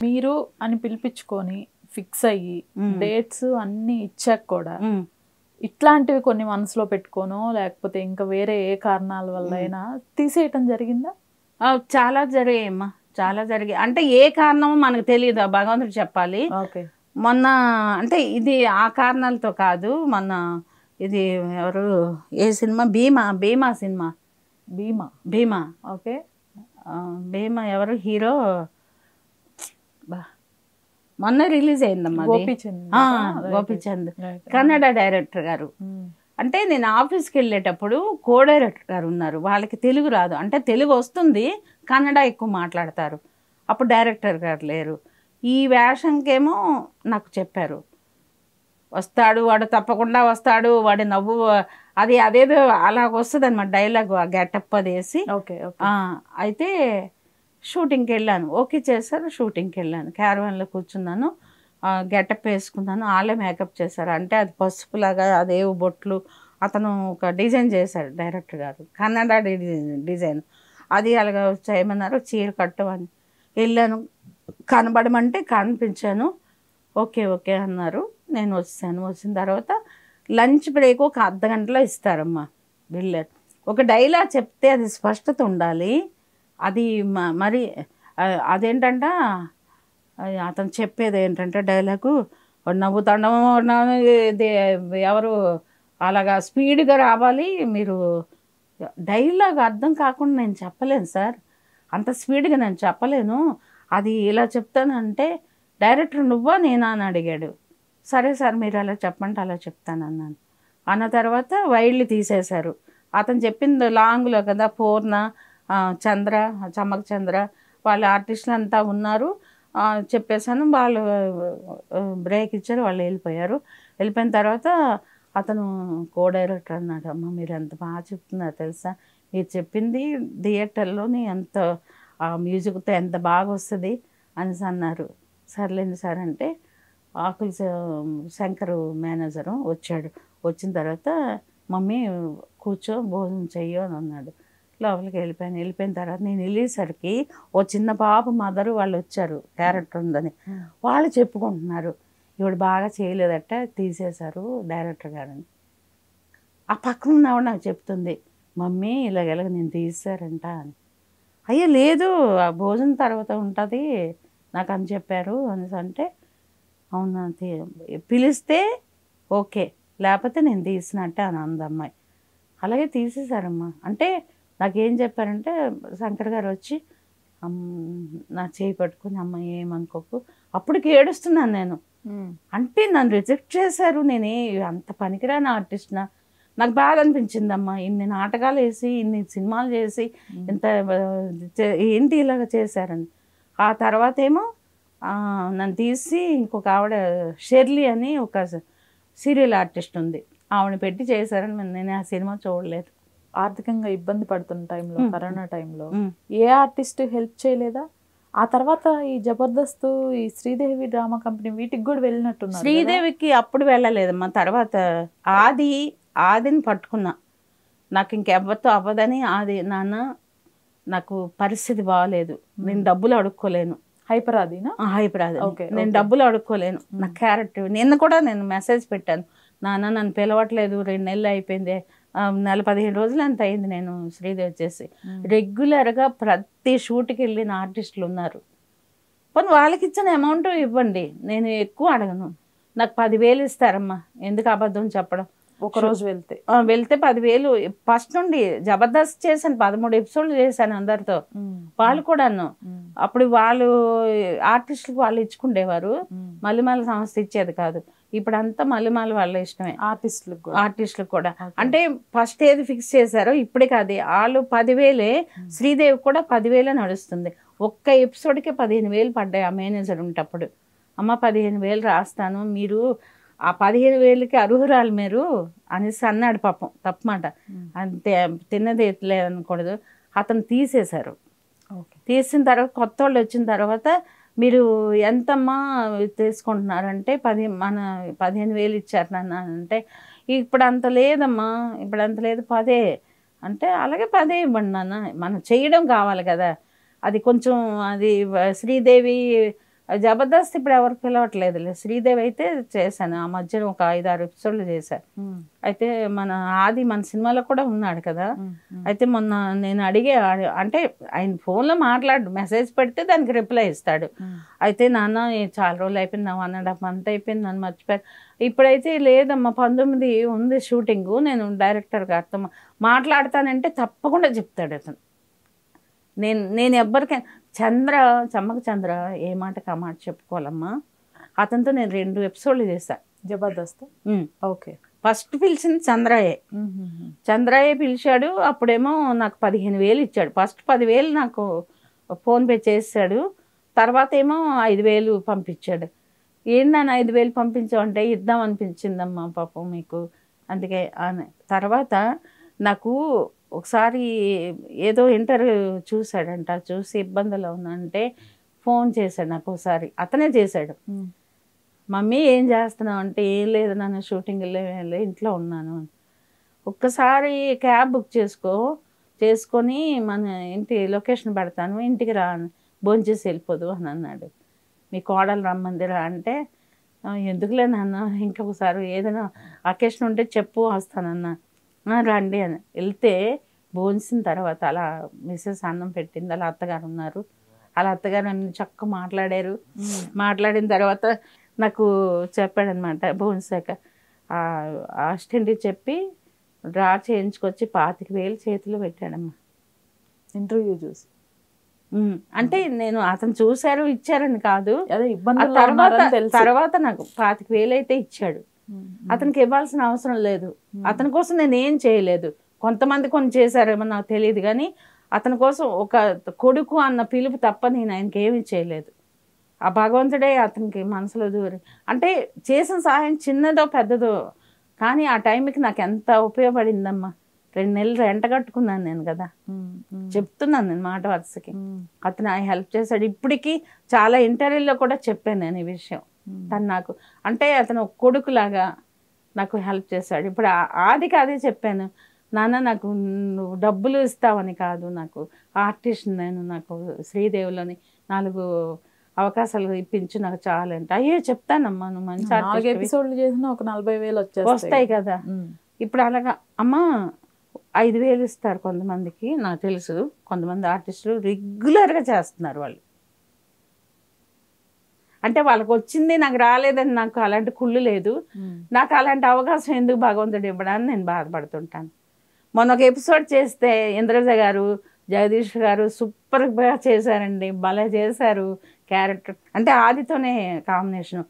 మీరు అని పిలిపించుకొని ఫిక్స్ అయ్యి డేట్స్ అన్ని ఇచ్చాక కూడా ఇట్లాంటివి కొన్ని మనసులో పెట్టుకోనో లేకపోతే ఇంకా వేరే ఏ కారణాల వల్ల అయినా తీసేయటం జరిగిందా? చాలా జరిగాయమ్మా, చాలా జరిగాయి. అంటే ఏ కారణమో మనకు తెలియదు, భగవంతుడు చెప్పాలి. మొన్న అంటే ఇది ఆ కారణాలతో కాదు, మొన్న ఇది ఎవరు ఏ సినిమా భీమా సినిమా భీమా ఓకే. భీమా ఎవరు హీరో మొన్న రిలీజ్ అయిందమ్మా, గోపీచంద్ కన్నడ డైరెక్టర్ గారు. అంటే నేను ఆఫీస్కి వెళ్ళేటప్పుడు కో డైరెక్టర్ గారు ఉన్నారు, వాళ్ళకి తెలుగు రాదు, అంటే తెలుగు వస్తుంది కన్నడ ఎక్కువ మాట్లాడతారు. అప్పుడు డైరెక్టర్ గారు లేరు. ఈ వేషంకేమో నాకు చెప్పారు, వస్తాడు వాడు, తప్పకుండా వస్తాడు వాడి నవ్వు అది అదేదో అలాగ వస్తుంది అనమాట డైలాగ్, ఆ గెటప్ అది వేసి. అయితే షూటింగ్కి వెళ్ళాను, ఓకే చేశారు. షూటింగ్కి వెళ్ళాను, క్యారవాన్లో కూర్చున్నాను, గెటప్ వేసుకున్నాను. వాళ్ళే మేకప్ చేశారు. అంటే అది పసుపులాగా అదేవో బొట్లు అతను ఒక డిజైన్ చేశాడు డైరెక్టర్ గారు, కన్నడ డిజైన్. అది అలాగా చేయమన్నారు, చీర కట్టమని వెళ్ళాను. కనబడమంటే కనిపించాను. ఓకే ఓకే అన్నారు. నేను వచ్చాను. వచ్చిన తర్వాత లంచ్ బ్రేక్ ఒక అర్ధగంటలో ఇస్తారమ్మా వెళ్ళారు. ఒక డైలాగ్ చెప్తే అది స్పష్టత ఉండాలి. అది మరి అదేంటంట అతను చెప్పేది ఏంటంటే డైలాగు నవ్వుతాండము ఎవరు అలాగా స్పీడ్గా రావాలి, మీరు డైలాగ్ అర్థం కాకుండా నేను చెప్పలేను సార్, అంత స్పీడ్గా నేను చెప్పలేను, అది ఇలా చెప్తానంటే డైరెక్టర్ నువ్వా నేనా అని అడిగాడు. సరే సార్ మీరు అలా చెప్పంటే అలా చెప్తాను అన్నాను. అన్న తర్వాత వైల్డ్ తీసేశారు. అతను చెప్పింది లాంగ్లో కదా, పూర్ణ చంద్ర చమ్మక్ చంద్ర వాళ్ళ ఆర్టిస్టులు అంతా ఉన్నారు. చెప్పేశాను, వాళ్ళు బ్రేక్ ఇచ్చారు, వాళ్ళు వెళ్ళిపోయారు. వెళ్ళిపోయిన తర్వాత అతను కో డైరెక్టర్ అన్నాడు, అమ్మ మీరు ఎంత బాగా చెప్తున్నారు తెలుసా, మీరు చెప్పింది థియేటర్లోని ఎంత మ్యూజిక్తో ఎంత బాగా వస్తుంది అనేసి అన్నారు. సర్లేండి సార్ అంటే ఆకుల శంకరు మేనేజరు వచ్చాడు. వచ్చిన తర్వాత మమ్మీ కూర్చో భోజనం చెయ్యు అని అన్నాడు. లోపలికి వెళ్ళిపోయాను. వెళ్ళిపోయిన తర్వాత నేను వెళ్ళేసరికి ఓ చిన్న పాప మదరు వాళ్ళు వచ్చారు, క్యారెక్టర్ ఉందని. వాళ్ళు చెప్పుకుంటున్నారు, ఇవిడు బాగా చేయలేదట తీసేశారు డైరెక్టర్ గారని. ఆ పక్కన ఉన్నవాడు నాకు చెప్తుంది, మమ్మీ ఇలాగెలాగ నేను తీసేశారంట అని. అయ్యో లేదు, ఆ భోజనం తర్వాత ఉంటుంది నాకు అని చెప్పారు అనేసి అంటే, అవునా పిలిస్తే ఓకే లేకపోతే నేను తీసినట్టే అని అందమ్మాయి. అలాగే తీసేశారమ్మా. అంటే నాకేం చెప్పారంటే శంకర్ గారు వచ్చి నా చేయి పట్టుకుని అమ్మ ఏమనుకోకు, అప్పటికి ఏడుస్తున్నాను నేను. అంటే నన్ను రిజెక్ట్ చేశారు, నేనే అంత పనికిరాని ఆర్టిస్ట్నా. నాకు బాగా అనిపించిందమ్మా, ఇన్ని నాటకాలు వేసి ఇన్ని సినిమాలు చేసి ఇంత ఏంటి ఇలాగ చేశారని. ఆ తర్వాత ఏమో నన్ను తీసి ఇంకొక ఆవిడ షెర్లీ అని ఒక సీరియల్ ఆర్టిస్ట్ ఉంది, ఆవిడని పెట్టి చేశారని నేను ఆ సినిమా చూడలేదు. ఆర్థికంగా ఇబ్బంది పడుతున్న టైంలో, కరోనా టైంలో ఏ ఆర్టిస్ట్ హెల్ప్ చేయలేదా? ఆ తర్వాత ఈ జబర్దస్త్, ఈ శ్రీదేవి డ్రామా కంపెనీ వీటికి కూడా వెళ్ళినట్టున్నారు. శ్రీదేవికి అప్పుడు వెళ్ళలేదమ్మా. తర్వాత ఆదిని పట్టుకున్నా, నాకు ఇంకెవ్వరితో అవ్వదని. ఆది నాన్న నాకు పరిస్థితి బాగాలేదు, నేను డబ్బులు అడుక్కోలేను. హైపర్ ఆదినా? హైపర్ ఆది. నేను డబ్బులు అడుక్కోలేను, నా క్యారెక్టర్. నిన్న కూడా నేను మెసేజ్ పెట్టాను, నాన్న నన్ను పిలవట్లేదు, 2 నెలలు అయిపోయింది, నెల 15 రోజులు అంత అయింది నేను శ్రీదేవి వచ్చేసి. రెగ్యులర్గా ప్రతి షూట్కి వెళ్ళిన ఆర్టిస్టులు ఉన్నారు. పోనీ వాళ్ళకి ఇచ్చిన అమౌంట్ ఇవ్వండి, నేను ఎక్కువ అడగను. నాకు 10,000 ఇస్తారమ్మా, ఎందుకు అబద్ధం చెప్పడం. ఒకరోజు వెళ్తే 10,000 ఫస్ట్ నుండి జబర్దస్త్ చేశాను, 13 ఎపిసోడ్లు చేశాను అందరితో. వాళ్ళు కూడాను అప్పుడు వాళ్ళు ఆర్టిస్టులకు వాళ్ళు ఇచ్చుకుండేవారు, మల్లెమాల సంస్థ ఇచ్చేది కాదు. ఇప్పుడు అంతా మల్లెమాల వాళ్ళ ఇష్టమే ఆర్టిస్టులకు కూడా. అంటే ఫస్ట్ ఏది ఫిక్స్ చేశారో ఇప్పుడే కాదు, వాళ్ళు 10,000, శ్రీదేవి కూడా 10,000 నడుస్తుంది. ఒక్క ఎపిసోడ్కే 15,000 పడ్డాయి ఆ మేనేజర్ ఉంటప్పుడు. అమ్మ 15,000 రాస్తాను, మీరు ఆ 15,000కి అర్హురాలు మీరు అనేసి అన్నాడు. పాపం తప్పమాట, అంతే తిన్నది ఎట్లేదనకూడదు. అతను తీసేశారు. తీసిన తర్వాత కొత్త వాళ్ళు వచ్చిన తర్వాత మీరు ఎంతమ్మా తీసుకుంటున్నారంటే 15,000 ఇచ్చారు నాన్న అంటే, ఇప్పుడు అంత లేదమ్మా, ఇప్పుడు అంత లేదు 10 అంటే, అలాగే 10 ఇవ్వండి నాన్న, మనం చేయడం కావాలి కదా. అది కొంచెం అది శ్రీదేవి జబర్దస్త్ ఇప్పుడు ఎవరికి పిలవట్లేదులే. శ్రీదేవి అయితే చేశాను, ఆ మధ్యన ఒక 5-6 ఎపిసోడ్లు చేశాను. అయితే మన ఆది మన సినిమాలో కూడా ఉన్నాడు కదా. అయితే మొన్న నేను అడిగే, అంటే ఆయన ఫోన్లో మాట్లాడు, మెసేజ్ పెడితే దానికి రిప్లై ఇస్తాడు. అయితే నాన్న చాలా రోజులు అయిపోయింది, నా 1.5 month అయిపోయింది, నన్ను మర్చిపోయారు. ఇప్పుడైతే లేదమ్మా 19 ఉంది షూటింగు, నేను డైరెక్టర్ గారితో మాట్లాడతానంటే తప్పకుండా చెప్తాడు అతను. నేను ఎవ్వరికైనా చమ్మక చంద్ర ఏ మాటకి ఆ మాట చెప్పుకోవాలమ్మా, అతనితో నేను 2 ఎపిసోడ్లు చేశాను జబర్దస్త్. ఓకే. ఫస్ట్ పిలిచింది చంద్రయ్య. చంద్రయ్య పిలిచాడు, అప్పుడేమో నాకు 15,000 ఇచ్చాడు. ఫస్ట్ 10,000 నాకు ఫోన్పే చేశాడు, తర్వాత ఏమో 5,000 పంపించాడు. ఏందన్న 5,000 పంపించావంటే ఇద్దాం అనిపించిందమ్మా పాపం మీకు, అందుకే అని. తర్వాత నాకు ఒకసారి ఏదో ఇంటర్వ్యూ చూశాడంట, చూసి ఇబ్బందులు ఉన్నానంటే ఫోన్ చేశాడు నాకు ఒకసారి, అతనే చేశాడు. మమ్మీ ఏం చేస్తున్నావు అంటే, ఏం లేదు నన్ను షూటింగ్ ఇంట్లో ఉన్నాను. ఒక్కసారి క్యాబ్ బుక్ చేసుకొని మన ఇంటి లొకేషన్ పెడతాను, ఇంటికి రా, భోంచేసి వెళ్ళిపోదు అని అన్నాడు. మీ కోడలు రమ్మందిరా అంటే, ఎందుకులే నాన్న, ఇంకొకసారి ఏదైనా అకేషన్ ఉంటే చెప్పు వస్తానన్నా. రండి అని వెళ్తే భోంచిన తర్వాత అలా మిస్సెస్ అన్నం పెట్టింది, అలా అత్తగారు ఉన్నారు, అలా అత్తగారు అన్ని చక్కగా మాట్లాడారు. మాట్లాడిన తర్వాత నాకు చెప్పాడనమాట, భోంచాక అసిస్టెంట్కి చెప్పి డ్రా చేయించుకొచ్చి 25,000 చేతిలో పెట్టాడమ్మా. ఇంటర్వ్యూ చూసి అంటే నేను అతను చూశారు ఇచ్చారని కాదు, తర్వాత నాకు 25,000 అయితే ఇచ్చాడు. అతనికి ఇవ్వాల్సిన అవసరం లేదు, అతని కోసం నేను ఏం చేయలేదు. కొంతమంది కొన్ని చేశారేమో నాకు తెలియదు, కానీ అతని కోసం ఒక కొడుకు అన్న పిలుపు తప్ప నేను ఆయనకి ఏమీ చేయలేదు. ఆ భగవంతుడే అతనికి మనసులో దూరి, అంటే చేసిన సహాయం చిన్నదో పెద్దదో, కానీ ఆ టైంకి నాకు ఎంత ఉపయోగపడిందమ్మా. 2 నెలలు రెంట కట్టుకున్నాను నేను కదా, చెప్తున్నాను నేను మాట వరుసకి. అతను హెల్ప్ చేశాడు. ఇప్పటికీ చాలా ఇంటర్వ్యూలో కూడా చెప్పాను నేను ఈ విషయం. తను నాకు అంటే అతను కొడుకులాగా నాకు హెల్ప్ చేశాడు. ఇప్పుడు ఆదికి అదే చెప్పాను, నాన్న నాకు నువ్వు డబ్బులు ఇస్తావని కాదు, నాకు ఆర్టిస్ట్ నేను, నాకు శ్రీదేవిలోని 4 అవకాశాలు ఇప్పించు నాకు చాలా అంటే, అయ్యో చెప్తానమ్మా, నువ్వు మంచి 4 ఎపిసోడ్లు చేసినా ఒక 40,000 వస్తాయి కదా. ఇప్పుడు అలాగా అమ్మా 5,000 ఇస్తారు కొంతమందికి, నాకు తెలుసు. కొంతమంది ఆర్టిస్టులు రెగ్యులర్గా చేస్తున్నారు వాళ్ళు. అంటే వాళ్ళకి వచ్చింది నాకు రాలేదని నాకు అలాంటి కుళ్ళు లేదు. నాకు అలాంటి అవకాశం ఎందుకు భగవంతుడు ఇవ్వడాన్ని నేను బాధపడుతుంటాను. మొన్న ఒక ఎపిసోడ్ చేస్తే ఇంద్రజ గారు, జగదీష్ గారు సూపర్గా చేశారండి, భలే చేశారు క్యారెక్టర్. అంటే ఆదితోనే కాంబినేషన్.